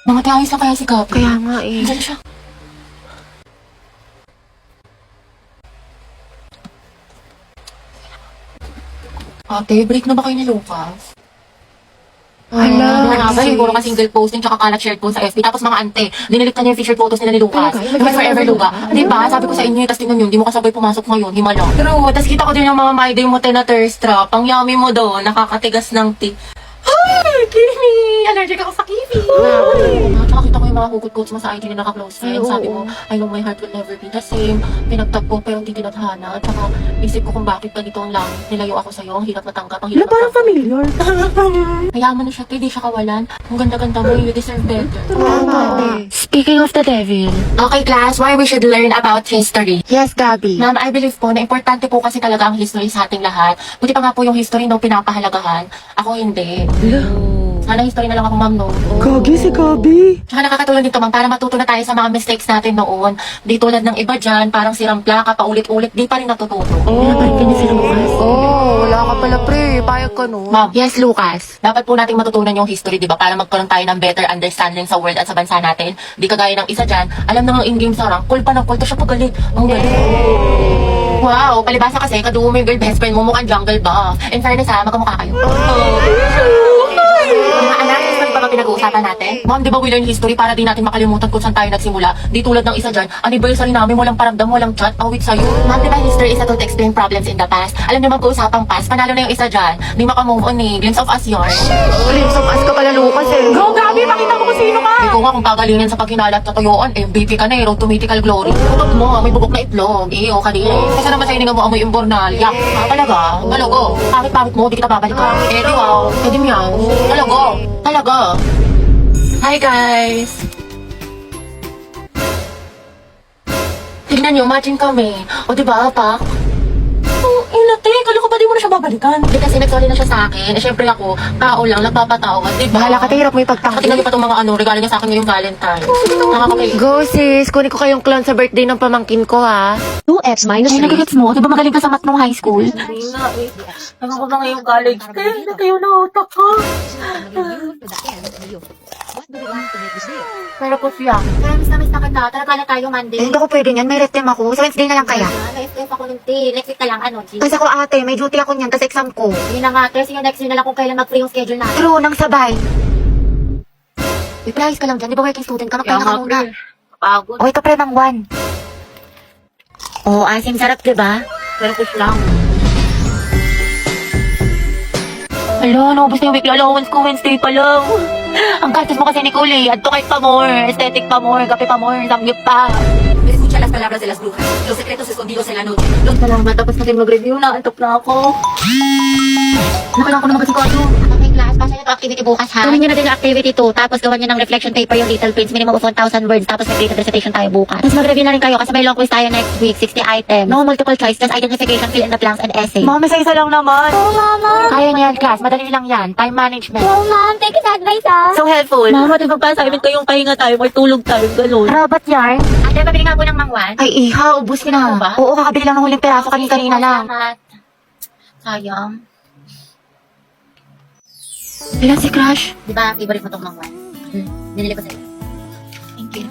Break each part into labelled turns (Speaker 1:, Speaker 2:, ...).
Speaker 1: Mga tiayos lang kaya si Gabi.
Speaker 2: Kaya nga eh.
Speaker 1: Diyan siya. Ate, break na ba kayo ni Lucas?
Speaker 2: Hala.
Speaker 1: Nga ba, siguro ka single posting tsaka kalat shared post sa FB. Tapos mga ante, dinilit na niya yung featured photos nila ni Lucas.
Speaker 2: Talaga?
Speaker 1: Yung forever Luga. Di ba? Sabi ko sa inyo, tapos tingnan nyo, hindi mo kasabay pumasok ngayon, himala. True, tapos kita ko din yung mga my day mo na thirst trap. Ang yummy mo doon, nakakatigas ng Ay, Kimi! Allergic ako sa Kimi! Tsaka kita ko yung mga hugot-quotes mo sa IG ni naka-close friends. Sabi mo, I know my heart will never be the same. Pinagtagpo pero hindi tinadhana. At saka, isip ko kung bakit ganito ang langit. Nilayo ako sa'yo. Ang hirap matanggap. Ang hirap
Speaker 2: Parang familiar.
Speaker 1: Mayaman na siya, hindi siya kawalan. Ang ganda-ganda mo, you deserve better.
Speaker 2: Tama.
Speaker 1: Speaking of the devil. Okay, class, why we should learn about history.
Speaker 2: Yes, Gabi.
Speaker 1: Ma'am, I believe po na importante po kasi talaga ang history sa ating lahat. Buti pa nga po yung history nung pinapahalagahan. Ako hindi. Sana history na lang ako, ma'am, no?
Speaker 2: Gagi si Gabi.
Speaker 1: Tsaka nakakatulong dito, ma'am, para matuto na tayo sa mga mistakes natin noon. Di tulad ng iba dyan, parang sirang plaka, paulit-ulit, di pa rin natututo. Pinapalit ka niya si Lucas.
Speaker 2: Wala ka pala pre. Payag ka no.
Speaker 1: Ma'am,
Speaker 2: Yes, Lucas.
Speaker 1: dapat po nating matutunan yung history, di ba? Para magkaroon tayo ng better understanding sa world at sa bansa natin. Di kagaya ng isa dyan, alam na nga in-game sa rank, cool pa ng cool, to siya pagalit. Ang galing. Wow, palibasa kasi, kadugo mo yung girl best friend mo, mukhang jungle ba? In fairness ha, magkamukha kayo. Mga anak, history pa ba pinag-uusapan natin? Ma'am, di ba we learn history para di natin makalimutan kung saan tayo nagsimula? Di tulad ng isa dyan, anniversary namin, walang paramdam, walang chat, awit sa'yo. Ma'am, di ba history is a tool to explain problems in the past? Alam niyo mag-uusapang past, panalo na yung isa dyan. Di makamove on eh, glimpse of us yarn.
Speaker 2: Glimpse of us ka pala, Lucas eh.
Speaker 1: Go, Gabi! Pakita mo kung sino ka! Ikaw nga kung pagalingin sa pagkinalat sa tuyuan, MVP ka na eh, road to mythical glory. Tutok mo, may bubok na itlog. Iyo, kanina. Kasi naman sa hininga mo amoy imbornal. Yak, talaga? Talago. Pangit-pangit mo, di kita babalikan. Eh di wow. Eh di meow. Talago. Talaga. Hi guys! Tignan nyo, matching kami. O diba, pa? Inate, kala ko ba di mo na siya babalikan? Di kasi nag-sorry na siya sa akin. Eh syempre ako, tao lang, nagpapatawad, diba?
Speaker 2: Bahala ka, hirap mo
Speaker 1: Tingnan
Speaker 2: ipagtanggol.
Speaker 1: niyo pa itong mga regalo niya sa akin ngayong Valentine. Nakakakay.
Speaker 2: Go sis, kunin ko kayong clown sa birthday ng pamangkin ko ha.
Speaker 3: 2x minus
Speaker 1: Ay,
Speaker 3: 3.
Speaker 1: nagigits mo? Di ba magaling ka sa math nung high school? Hindi nga eh. Naman ko ba ngayong college? Kaya na kayo na utak ko. Pero po siya. Kaya miss na kita. Talaga na tayo Monday.
Speaker 2: Hindi ko pwede niyan, may restem ako. Sa Wednesday na lang kaya.
Speaker 1: Na-FF ako ng tea. Next week na lang, ano, G?
Speaker 2: Kasi ako ate, may duty ako niyan, tas exam ko.
Speaker 1: Yun na nga. Kasi yung next week na lang kung kailan mag-free yung schedule natin.
Speaker 2: True, nang sabay. May ka lang dyan, di ba working student ka? Magpahinga ka muna.
Speaker 1: Pagod.
Speaker 2: Okay ka pre, mang one. Oh, asim sarap, di ba?
Speaker 1: Pero push lang. Hala, naubos na yung weekly allowance ko. Wednesday pa lang. Ang gastos mo kasi, Nicole, add to kahit pa more. Aesthetic pa more, kape pa more, samgyup pa. Escucha las palabras de las brujas. Los secretos escondidos en la noche. Salamat, tapos natin mag-review na. Antok na ako. Nakailangan ko na mag-asikaso.
Speaker 4: Okay, class. Pasa nyo to activity bukas, ha? Gawin nyo na din yung activity 2. Tapos gawan nyo ng reflection paper yung little prints. Minimum of 1,000 words. Tapos mag-creative recitation tayo bukas. Tapos mag-review na rin kayo kasi may long quiz tayo next week. 60 items. No multiple choice. Just identification, fill in the blanks, and essay.
Speaker 2: Mami, sa isa lang naman.
Speaker 4: Oh, mama.
Speaker 2: Kaya niya yan, class. Madali lang yan. Time management.
Speaker 4: Oh, ma'am. Thank you sa advice, ha?
Speaker 2: So helpful.
Speaker 1: Mama, di ba pa sa amin kayong pahinga tayo, may tulog tayo, gano'n.
Speaker 2: Robot yarn.
Speaker 4: Ate, pabili nga po ng mangwan.
Speaker 2: Ay, iha, ubus ka na.
Speaker 1: Ano ba?
Speaker 2: Oo, kakabili lang ng huling peraso kanina lang.
Speaker 4: Salamat.
Speaker 1: Sayang.
Speaker 2: Ilan si Crush?
Speaker 4: Di ba, favorite mo tong mangwan? Binili ko sa'yo.
Speaker 1: Thank you.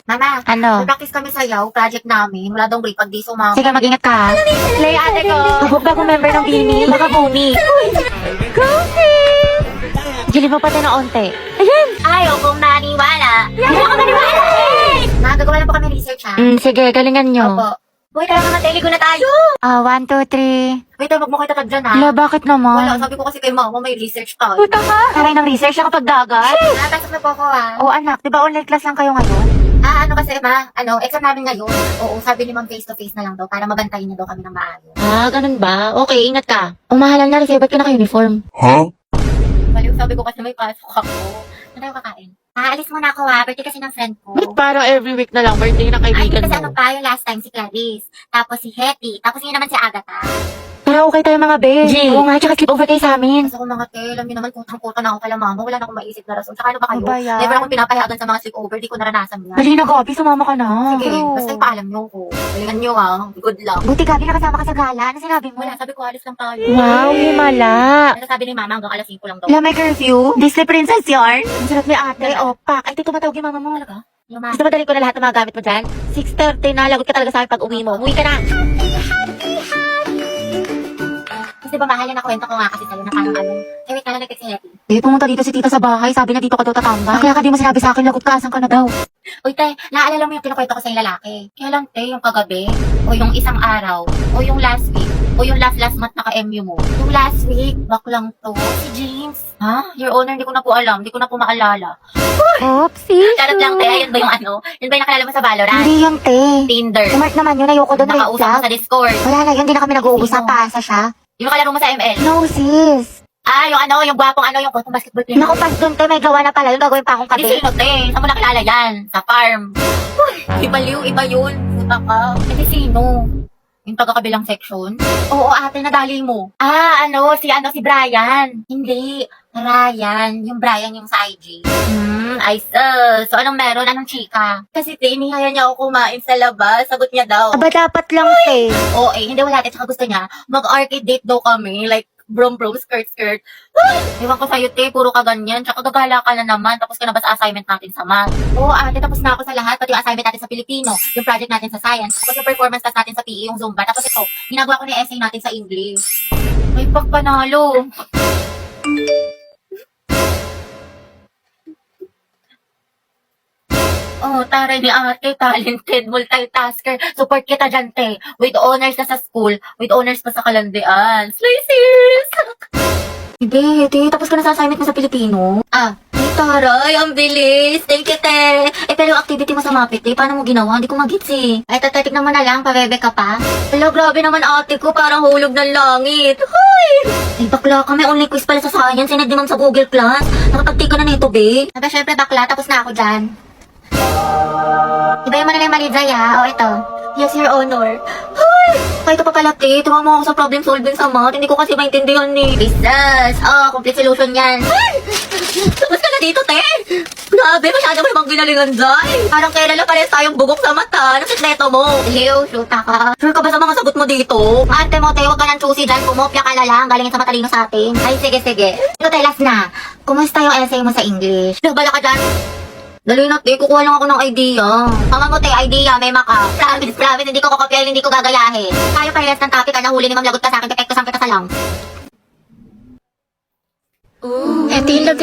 Speaker 4: Mama,
Speaker 2: Ano?
Speaker 4: practice kami sayaw. Project namin. Wala daw break pag di sumama.
Speaker 2: Sige, mag-ingat ka. ha?
Speaker 4: Play, ate ko.
Speaker 2: Hubog ba kung member ng Bini? Baka buni. Gili mo pati na onte.
Speaker 4: Ayaw kong naniwala. Ayaw kong naniwala. Ma, gagawa lang po kami research, ha?
Speaker 2: Sige, galingan nyo.
Speaker 4: Opo. Uy, tara mga teligo na tayo.
Speaker 2: 1, 2, 3.
Speaker 4: Wait, wag mo kayo tatag dyan, ha?
Speaker 2: Hala, bakit
Speaker 4: Wala,
Speaker 2: naman?
Speaker 4: sabi ko kasi kay mama, may research tayo.
Speaker 2: Puta ka. Taray ng research na kapag dagat.
Speaker 4: Napasok na po ako, ha?
Speaker 2: O anak, di ba online class lang kayo ngayon?
Speaker 4: Ano kasi, ma? Exam namin ngayon. Oo, sabi ni ma'am face-to-face na lang daw para mabantayin niya daw kami ng maayos.
Speaker 2: Ganun ba? Okay, ingat ka. Umahalan na rin ba't ka naka-uniform?
Speaker 4: Baliw, sabi ko kasi may pasok ako. Ano tayo kakain? Aalis muna ako, ha? Birthday kasi ng friend ko.
Speaker 2: Ba't parang every week na lang birthday ng
Speaker 4: Ay,
Speaker 2: kaibigan
Speaker 4: kasi
Speaker 2: mo?
Speaker 4: ano pa yung last time si Clarice. Tapos si Hetty. Tapos yun naman si Agatha.
Speaker 2: Pero Wala, okay tayo mga be.
Speaker 1: G.
Speaker 2: Oo nga, tsaka sleep over kayo sa amin.
Speaker 4: Kasi ako mga te, alam niyo naman kutang-kuta na ako kala mama. Wala na akong maisip na rason. Tsaka ano ba kayo?
Speaker 2: Ano ba yan?
Speaker 4: Never akong pinapayagan sa mga sleepover. Di ko naranasan yan.
Speaker 2: Dali na, Gabi, sumama ka na.
Speaker 4: Sige, basta ipaalam niyo ko. Galingan niyo ha. Good luck.
Speaker 2: Buti, Gabi, nakasama ka sa gala. Ano sinabi mo?
Speaker 4: Wala, sabi ko alis lang tayo.
Speaker 2: Wow, himala.
Speaker 4: Ano sabi ni mama hanggang alas 5 lang daw.
Speaker 2: Wala, may curfew. Disney Princess yarn. Ang sarap ni ate. Opak. Ay, tito, matawag yung mama mo.
Speaker 4: Talaga? Yung mama.
Speaker 2: Gusto madali ko na lahat ng mga gamit mo dyan? 6:30 na, lagot ka talaga sa akin pag uwi mo. Umuwi ka na.
Speaker 4: Kasi di ba mahal na kwento ko nga kasi sa'yo na parang ano. Eh, wait ka lang nag-text si Hetty.
Speaker 2: Eh, pumunta dito si tita sa bahay. Sabi na dito ka daw tatambay. Kaya ka di mo sinabi sa akin, lagot ka, asan ka na daw?
Speaker 4: Uy, te, naaalala mo yung kinukwento ko sa yung lalaki? Kaya lang, te, yung kagabi, o yung isang araw, o yung last week, o yung last month naka-MU mo. Yung last week, baklang to. Si James. Ha? Your Honor, hindi ko na po alam. Hindi ko na po maalala.
Speaker 2: Oopsie.
Speaker 4: Charot lang, te. Yun ba yung ano? Yun ba yung nakalala mo sa Valorant?
Speaker 2: Hindi yung te.
Speaker 4: Tinder.
Speaker 2: Smart naman yun, ayoko doon, red
Speaker 4: Nakausap mo
Speaker 2: flag.
Speaker 4: sa Discord.
Speaker 2: Wala na yun, hindi na kami nag-uusap,
Speaker 4: Sino?
Speaker 2: paasa siya.
Speaker 4: Yung kalaro mo sa ML.
Speaker 2: No, sis.
Speaker 4: Ah, yung ano, yung gwapong ano, yung basketball player.
Speaker 2: Naku, pas doon, te, may gawa na pala. Yung gagawin pa akong
Speaker 4: Hindi
Speaker 2: kape.
Speaker 4: sino, te. Saan mo nakilala yan? Sa farm. Iba liw, iba yun. Puta ka. Hindi sino? Yung taga-kabilang section? Oo, ate, nadali mo. Ah, si Brian. Hindi, Ryan. Yung Brian yung sa IG. I So, anong meron? Anong chika? Kasi te, inihaya niya ako kumain sa labas. Sagot niya daw.
Speaker 2: Aba, dapat lang, te.
Speaker 4: Oo, hindi wala. Tsaka gusto niya, mag-arcade date daw kami. Like, brom, skirt. Ewan ko sa'yo, te, puro ka ganyan. Tsaka gagala ka na naman. Tapos ka na ba sa assignment natin sa math? Oo, ate, tapos na ako sa lahat. Pati yung assignment natin sa Filipino, yung project natin sa science, tapos yung performance test natin sa PE, yung Zumba. Tapos ito, ginagawa ko na yung essay natin sa English. May pagpanalo. Oh, taray ni ate, talented, multitasker. Support kita dyan, te. With honors na sa school, with honors pa sa kalandian. Slay, sis!
Speaker 2: Ibe, te, tapos ka na sa assignment mo sa Pilipino.
Speaker 4: Ah, ay, taray, ang bilis. Thank you, te.
Speaker 2: Pero yung activity mo sa Mapit, te, paano mo ginawa? Hindi ko magits eh.
Speaker 4: Ay, tatatignan mo na lang, pabebe ka pa.
Speaker 2: Hello, grabe naman ate ko, parang hulog ng langit. Hoy! Ay, bakla ka, may online quiz pala sa science, sinad naman sa Google Class. Nakapag-take ka na nito, be.
Speaker 4: Aba, syempre, bakla, tapos na ako dyan. Iba mo na lang yung mali, Zay, ha? O, ito.
Speaker 2: Yes, Your Honor. Hoy! Kahit pa pala, te, tuwa mo ako sa problem solving sa math. Hindi ko kasi maintindihan eh.
Speaker 4: Jesus! Oh, complete solution yan.
Speaker 2: Tapos ka na dito, te! Grabe, masyado mo namang ginalingan, Zay. Parang kailan na pares tayong bugok sa mata. Ano sikreto mo?
Speaker 4: Liw, shoota ka.
Speaker 2: Sure ka ba sa mga sagot mo dito?
Speaker 4: Ate mo, te, huwag ka nang choosy dyan. Pumopya ka na lang. Galingin sa matalino sa atin. Ay, sige. Ito, te, last na. Kumusta yung essay mo sa English?
Speaker 2: Bala ka dyan. Dali na, te. Kukuha lang ako ng idea.
Speaker 4: Mama mo, te, idea, may maka. Promise, hindi ko kokopyahin, hindi ko gagayahin. Tayo parehas ng topic, nahuli ni Ma'am Lagot ka sa akin, pepekto sang kita sa lang.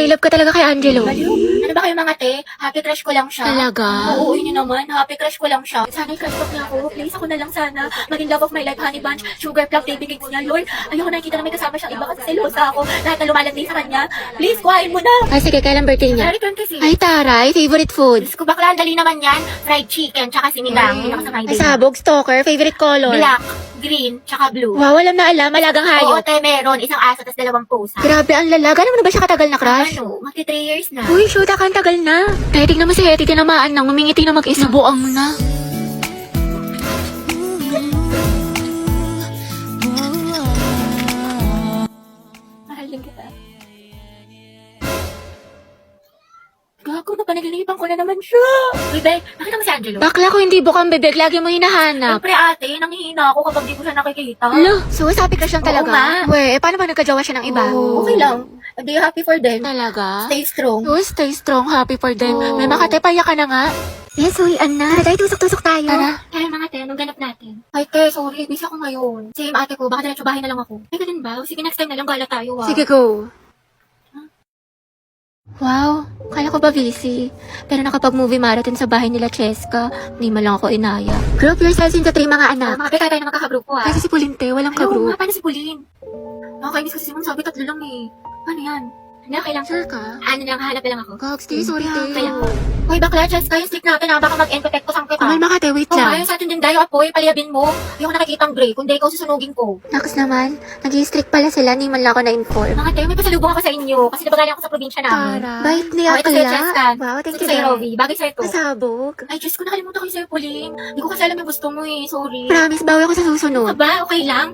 Speaker 2: Love ka talaga kay Angelo.
Speaker 4: Ano ba kayo mga te? Happy crush ko lang siya.
Speaker 2: Talaga?
Speaker 4: Oo, yun yun naman. Happy crush ko lang siya. Sana i-crush back na ako. Please, ako na lang sana. Maging love of my life, honey bunch, sugar plug, baby cakes niya. Lord, ayoko nakikita na may kasama siyang iba kasi selosa ako. Lahat na lumalandi sa kanya. Please, kuhain mo na.
Speaker 2: Ay, sige, kailan birthday niya?
Speaker 4: Sorry, 26.
Speaker 2: Ay, taray, favorite food.
Speaker 4: Diyos ko, bakla, dali naman yan. Fried chicken, tsaka sinigang. Hindi nakasama
Speaker 2: Ay, sabog, stalker, favorite color.
Speaker 4: Black, green, tsaka blue.
Speaker 2: Wow, alam na alam, malagang
Speaker 4: Oo,
Speaker 2: hayop.
Speaker 4: te, meron. Isang aso, tas 2 pusa.
Speaker 2: Grabe, ang lalaga. Ano na ba siya katagal na crush?
Speaker 4: Ano, magti 3 years na.
Speaker 2: Uy, shoot, ang tagal na. Tayo, tignan mo si Hetty, tinamaan nang umingiti na mag-isa. Buang mo na.
Speaker 4: Mahal din kita. Gago na, panaglilipan ko na naman siya. Uy, be, nakita mo si Angelo?
Speaker 2: Bakla ko hindi bukang bebek, lagi mo hinahanap.
Speaker 4: Siyempre ate, nanghihina ako kapag di ko siya nakikita.
Speaker 2: Lo, so sabi ka siyang
Speaker 4: Oo
Speaker 2: talaga?
Speaker 4: nga.
Speaker 2: We, paano ba nagkajawa siya ng iba?
Speaker 4: Okay lang. Be happy for them.
Speaker 2: Talaga?
Speaker 4: Stay strong.
Speaker 2: Oh, stay strong, happy for them.
Speaker 4: Oo.
Speaker 2: May makatepaya ka na nga. Yes, uy, Anna. Tara, tusok-tusok tayo. Tara.
Speaker 4: Kaya mga te, anong ganap natin? Ay te, sorry, busy ako ngayon. Same ate ko, baka diretso bahay na lang ako. Ay, ganun ba? Sige, next time na lang gala tayo ah.
Speaker 2: Sige, go. Wow, kala ko ba busy? Pero nakapag-movie marathon sa bahay nila Cheska, hindi man lang ako inaya. Group yourselves into 3 mga anak.
Speaker 4: Mga bekay tayo na magkakagrupo ah.
Speaker 2: Kasi si Pulinte, walang
Speaker 4: Ay, oo
Speaker 2: ka-group.
Speaker 4: nga, paano si Pauline? Nakakainis kasi si Simon, sabi 3 lang eh. Ano yan? Hindi, okay lang.
Speaker 2: Sure ka?
Speaker 4: Ano lang, hahanap na lang ako.
Speaker 2: Gogs, te, sorry, te.
Speaker 4: Kaya, hoy bakla, just kayo stick natin ha, baka mag-end ko sang kita.
Speaker 2: Kumal makate, wait
Speaker 4: Oh,
Speaker 2: lang.
Speaker 4: ayaw sa atin din dayo, apoy, paliyabin mo. Ayoko nakikita ang gray, kundi ikaw susunugin ko.
Speaker 2: Naks naman, nag-i-strict pala sila, ni man lang ako na-inform.
Speaker 4: Mga tayo, may pasalubong ako sa inyo, kasi nabagaling ako sa probinsya namin.
Speaker 2: Bait
Speaker 4: Oh,
Speaker 2: niya
Speaker 4: ito sa'yo,
Speaker 2: kaya.
Speaker 4: Chestan.
Speaker 2: Wow, thank
Speaker 4: Ito
Speaker 2: you,
Speaker 4: sa'yo,
Speaker 2: Bel.
Speaker 4: Rovi. Bagay sa'yo to.
Speaker 2: Pasabog.
Speaker 4: Ay, Diyos ko, nakalimutan ko yung sa'yo, Pauline. Hindi ko kasi alam yung gusto mo eh, sorry.
Speaker 2: Promise, bawi ako sa susunod.
Speaker 4: Aba, okay lang.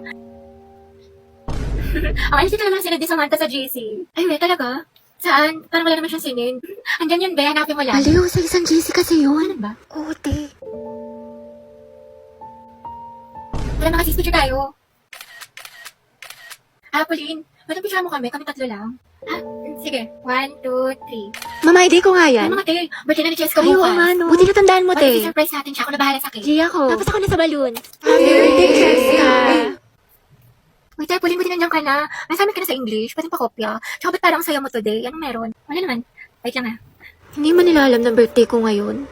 Speaker 2: Ang alis talaga ng sinid ni Samantha sa GC. Ay, we, talaga? Saan? Parang wala naman siyang sinid. Andyan yun, be. Hanapin mo lang.
Speaker 4: Aliw, sa isang GC kasi yun.
Speaker 2: Ano ba?
Speaker 4: Oo, te.
Speaker 2: Wala mga sis, picture tayo. Pauline, ba't picture mo kami? Kami tatlo lang. Sige. 1, 2, 3.
Speaker 4: Mama, ID ko nga
Speaker 2: Ay,
Speaker 4: yan.
Speaker 2: mga te, birthday na ni Cheska
Speaker 4: Ay, oo
Speaker 2: bukas.
Speaker 4: nga, no. Buti natandaan mo, te.
Speaker 2: surprise natin siya. Ako na bahala sa cake.
Speaker 4: G ako.
Speaker 2: Tapos ako na sa balloon.
Speaker 4: Happy birthday, Cheska.
Speaker 2: Wait, tayo, Pauline, buti nandiyan ka na. Nasabi ka na sa English. Pwede pa kopya. Tsaka ba't parang ang saya mo today? Anong meron? Wala naman. Wait lang
Speaker 4: Hindi man nila alam na birthday ko ngayon.